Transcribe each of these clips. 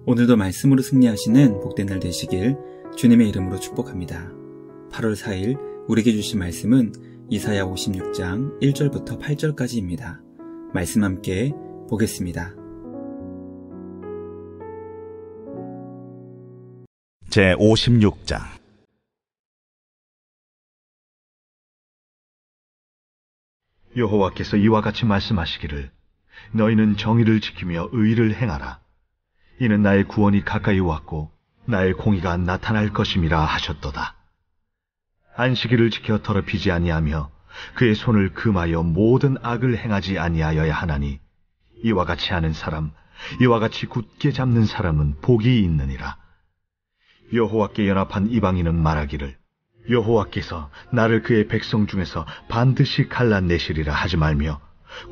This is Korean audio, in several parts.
오늘도 말씀으로 승리하시는 복된 날 되시길 주님의 이름으로 축복합니다. 8월 4일 우리에게 주신 말씀은 이사야 56장 1절부터 8절까지입니다. 말씀 함께 보겠습니다. 제56장 여호와께서 이와 같이 말씀하시기를 너희는 정의를 지키며 의를 행하라. 이는 나의 구원이 가까이 왔고 나의 공의가 나타날 것임이라 하셨도다. 안식일을 지켜 더럽히지 아니하며 그의 손을 금하여 모든 악을 행하지 아니하여야 하나니 이와 같이 하는 사람, 이와 같이 굳게 잡는 사람은 복이 있느니라. 여호와께 연합한 이방인은 말하기를 여호와께서 나를 그의 백성 중에서 반드시 갈라내시리라 하지 말며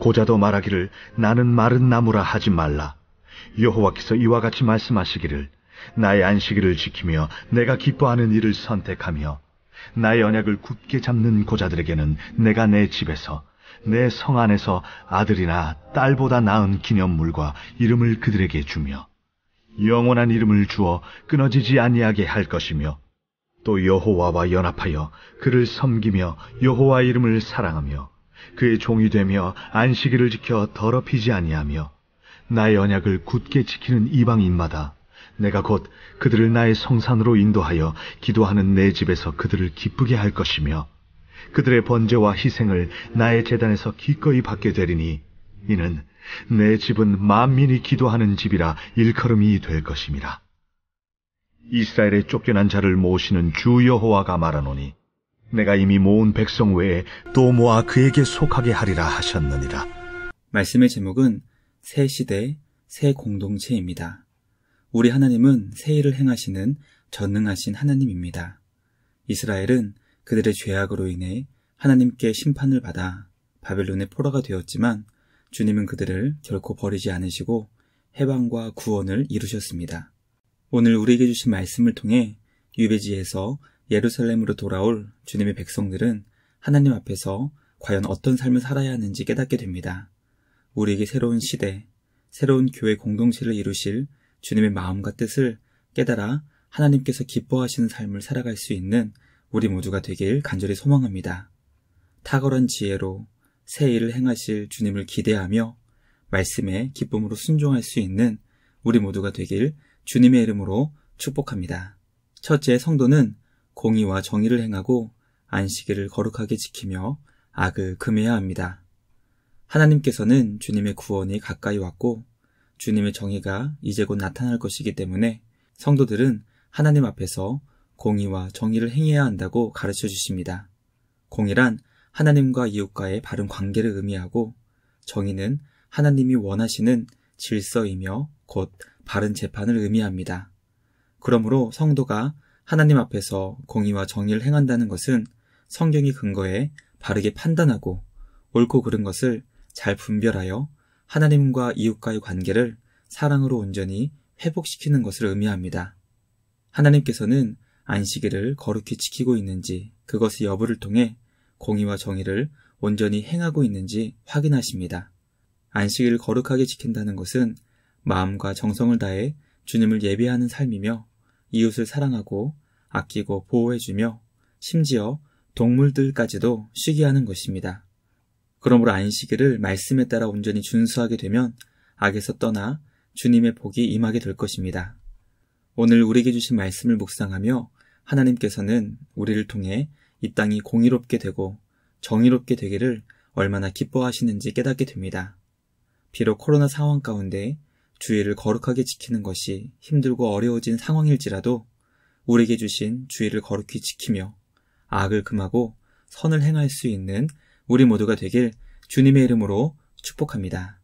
고자도 말하기를 나는 마른 나무라 하지 말라. 여호와께서 이와 같이 말씀하시기를 나의 안식일을 지키며 내가 기뻐하는 일을 선택하며 나의 언약을 굳게 잡는 고자들에게는 내가 내 집에서 내 성 안에서 아들이나 딸보다 나은 기념물과 이름을 그들에게 주며 영원한 이름을 주어 끊어지지 아니하게 할 것이며 또 여호와와 연합하여 그를 섬기며 여호와 이름을 사랑하며 그의 종이 되며 안식일을 지켜 더럽히지 아니하며 나의 언약을 굳게 지키는 이방인마다 내가 곧 그들을 나의 성산으로 인도하여 기도하는 내 집에서 그들을 기쁘게 할 것이며 그들의 번제와 희생을 나의 제단에서 기꺼이 받게 되리니 이는 내 집은 만민이 기도하는 집이라 일컬음이 될 것임이라. 이스라엘의 쫓겨난 자를 모으시는 주 여호와가 말하노니 내가 이미 모은 백성 외에 또 모아 그에게 속하게 하리라 하셨느니라. 말씀의 제목은 새 시대, 새 공동체입니다. 우리 하나님은 새 일을 행하시는 전능하신 하나님입니다. 이스라엘은 그들의 죄악으로 인해 하나님께 심판을 받아 바벨론의 포로가 되었지만 주님은 그들을 결코 버리지 않으시고 해방과 구원을 이루셨습니다. 오늘 우리에게 주신 말씀을 통해 유배지에서 예루살렘으로 돌아올 주님의 백성들은 하나님 앞에서 과연 어떤 삶을 살아야 하는지 깨닫게 됩니다. 우리에게 새로운 시대, 새로운 교회 공동체를 이루실 주님의 마음과 뜻을 깨달아 하나님께서 기뻐하시는 삶을 살아갈 수 있는 우리 모두가 되길 간절히 소망합니다. 탁월한 지혜로 새 일을 행하실 주님을 기대하며 말씀에 기쁨으로 순종할 수 있는 우리 모두가 되길 주님의 이름으로 축복합니다. 첫째, 성도는 공의와 정의를 행하고 안식일을 거룩하게 지키며 악을 금해야 합니다. 하나님께서는 주님의 구원이 가까이 왔고 주님의 정의가 이제 곧 나타날 것이기 때문에 성도들은 하나님 앞에서 공의와 정의를 행해야 한다고 가르쳐 주십니다. 공의란 하나님과 이웃과의 바른 관계를 의미하고 정의는 하나님이 원하시는 질서이며 곧 바른 재판을 의미합니다. 그러므로 성도가 하나님 앞에서 공의와 정의를 행한다는 것은 성경의 근거에 바르게 판단하고 옳고 그른 것을 잘 분별하여 하나님과 이웃과의 관계를 사랑으로 온전히 회복시키는 것을 의미합니다. 하나님께서는 안식일을 거룩히 지키고 있는지 그것의 여부를 통해 공의와 정의를 온전히 행하고 있는지 확인하십니다. 안식일을 거룩하게 지킨다는 것은 마음과 정성을 다해 주님을 예배하는 삶이며 이웃을 사랑하고 아끼고 보호해주며 심지어 동물들까지도 쉬게 하는 것입니다. 그러므로 안식일을 말씀에 따라 온전히 준수하게 되면 악에서 떠나 주님의 복이 임하게 될 것입니다. 오늘 우리에게 주신 말씀을 묵상하며 하나님께서는 우리를 통해 이 땅이 공의롭게 되고 정의롭게 되기를 얼마나 기뻐하시는지 깨닫게 됩니다. 비록 코로나 상황 가운데 주일을 거룩하게 지키는 것이 힘들고 어려워진 상황일지라도 우리에게 주신 주일을 거룩히 지키며 악을 금하고 선을 행할 수 있는 우리 모두가 되길 주님의 이름으로 축복합니다.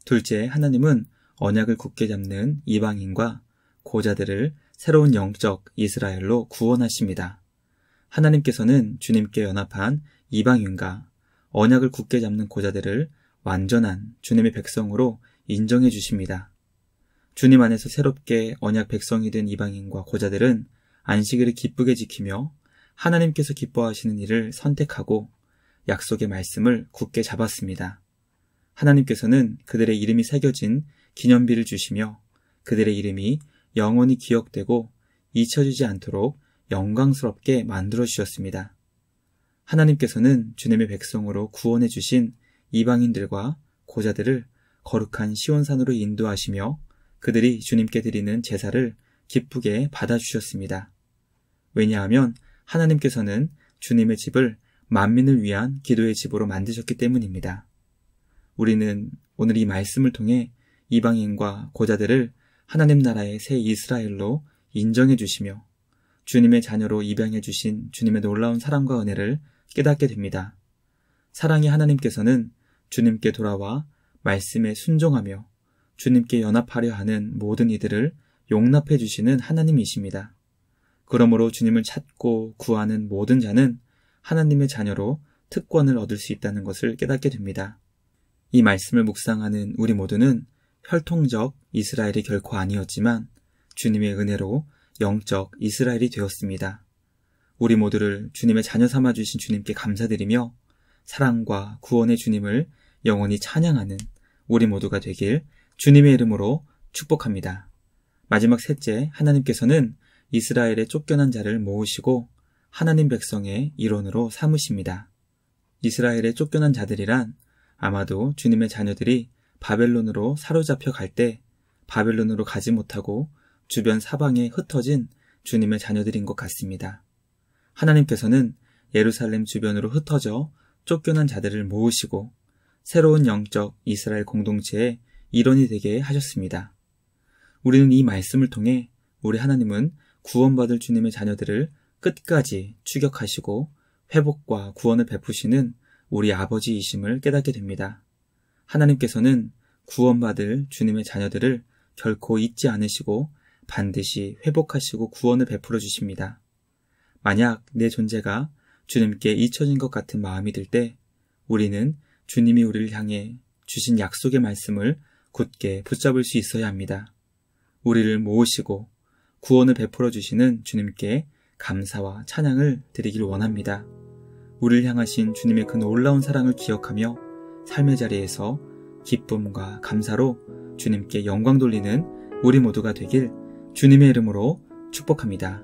둘째, 하나님은 언약을 굳게 잡는 이방인과 고자들을 새로운 영적 이스라엘로 구원하십니다. 하나님께서는 주님께 연합한 이방인과 언약을 굳게 잡는 고자들을 완전한 주님의 백성으로 인정해 주십니다. 주님 안에서 새롭게 언약 백성이 된 이방인과 고자들은 안식일을 기쁘게 지키며 하나님께서 기뻐하시는 일을 선택하고 약속의 말씀을 굳게 잡았습니다. 하나님께서는 그들의 이름이 새겨진 기념비를 주시며 그들의 이름이 영원히 기억되고 잊혀지지 않도록 영광스럽게 만들어 주셨습니다. 하나님께서는 주님의 백성으로 구원해 주신 이방인들과 고자들을 거룩한 시온산으로 인도하시며 그들이 주님께 드리는 제사를 기쁘게 받아주셨습니다. 왜냐하면 하나님께서는 주님의 집을 만민을 위한 기도의 집으로 만드셨기 때문입니다. 우리는 오늘 이 말씀을 통해 이방인과 고자들을 하나님 나라의 새 이스라엘로 인정해 주시며 주님의 자녀로 입양해 주신 주님의 놀라운 사랑과 은혜를 깨닫게 됩니다. 사랑의 하나님께서는 주님께 돌아와 말씀에 순종하며 주님께 연합하려 하는 모든 이들을 용납해 주시는 하나님이십니다. 그러므로 주님을 찾고 구하는 모든 자는 하나님의 자녀로 특권을 얻을 수 있다는 것을 깨닫게 됩니다. 이 말씀을 묵상하는 우리 모두는 혈통적 이스라엘이 결코 아니었지만 주님의 은혜로 영적 이스라엘이 되었습니다. 우리 모두를 주님의 자녀 삼아주신 주님께 감사드리며 사랑과 구원의 주님을 영원히 찬양하는 우리 모두가 되길 주님의 이름으로 축복합니다. 마지막 셋째, 하나님께서는 이스라엘의 쫓겨난 자를 모으시고 하나님 백성의 일원으로 삼으십니다. 이스라엘의 쫓겨난 자들이란 아마도 주님의 자녀들이 바벨론으로 사로잡혀 갈 때 바벨론으로 가지 못하고 주변 사방에 흩어진 주님의 자녀들인 것 같습니다. 하나님께서는 예루살렘 주변으로 흩어져 쫓겨난 자들을 모으시고 새로운 영적 이스라엘 공동체의 일원이 되게 하셨습니다. 우리는 이 말씀을 통해 우리 하나님은 구원받을 주님의 자녀들을 끝까지 추격하시고 회복과 구원을 베푸시는 우리 아버지이심을 깨닫게 됩니다. 하나님께서는 구원받을 주님의 자녀들을 결코 잊지 않으시고 반드시 회복하시고 구원을 베풀어 주십니다. 만약 내 존재가 주님께 잊혀진 것 같은 마음이 들 때 우리는 주님이 우리를 향해 주신 약속의 말씀을 굳게 붙잡을 수 있어야 합니다. 우리를 모으시고 구원을 베풀어 주시는 주님께 감사와 찬양을 드리길 원합니다. 우리를 향하신 주님의 그 놀라운 사랑을 기억하며 삶의 자리에서 기쁨과 감사로 주님께 영광 돌리는 우리 모두가 되길 주님의 이름으로 축복합니다.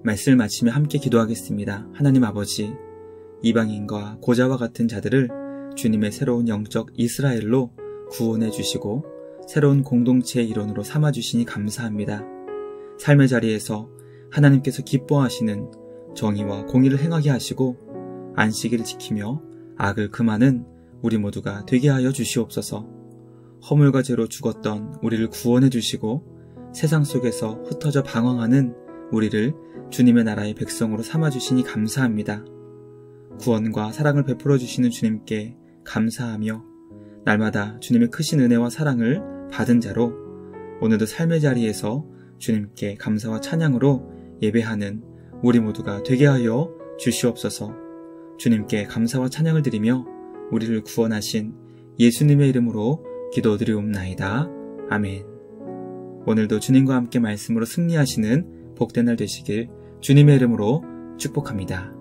말씀을 마치며 함께 기도하겠습니다. 하나님 아버지, 이방인과 고자와 같은 자들을 주님의 새로운 영적 이스라엘로 구원해 주시고 새로운 공동체의 일원으로 삼아주시니 감사합니다. 삶의 자리에서 하나님께서 기뻐하시는 정의와 공의를 행하게 하시고 안식일을 지키며 악을 금하는 우리 모두가 되게 하여 주시옵소서. 허물과 죄로 죽었던 우리를 구원해 주시고 세상 속에서 흩어져 방황하는 우리를 주님의 나라의 백성으로 삼아주시니 감사합니다. 구원과 사랑을 베풀어 주시는 주님께 감사하며 날마다 주님의 크신 은혜와 사랑을 받은 자로 오늘도 삶의 자리에서 주님께 감사와 찬양으로 예배하는 우리 모두가 되게 하여 주시옵소서. 주님께 감사와 찬양을 드리며 우리를 구원하신 예수님의 이름으로 기도드리옵나이다. 아멘. 오늘도 주님과 함께 말씀으로 승리하시는 복된 날 되시길 주님의 이름으로 축복합니다.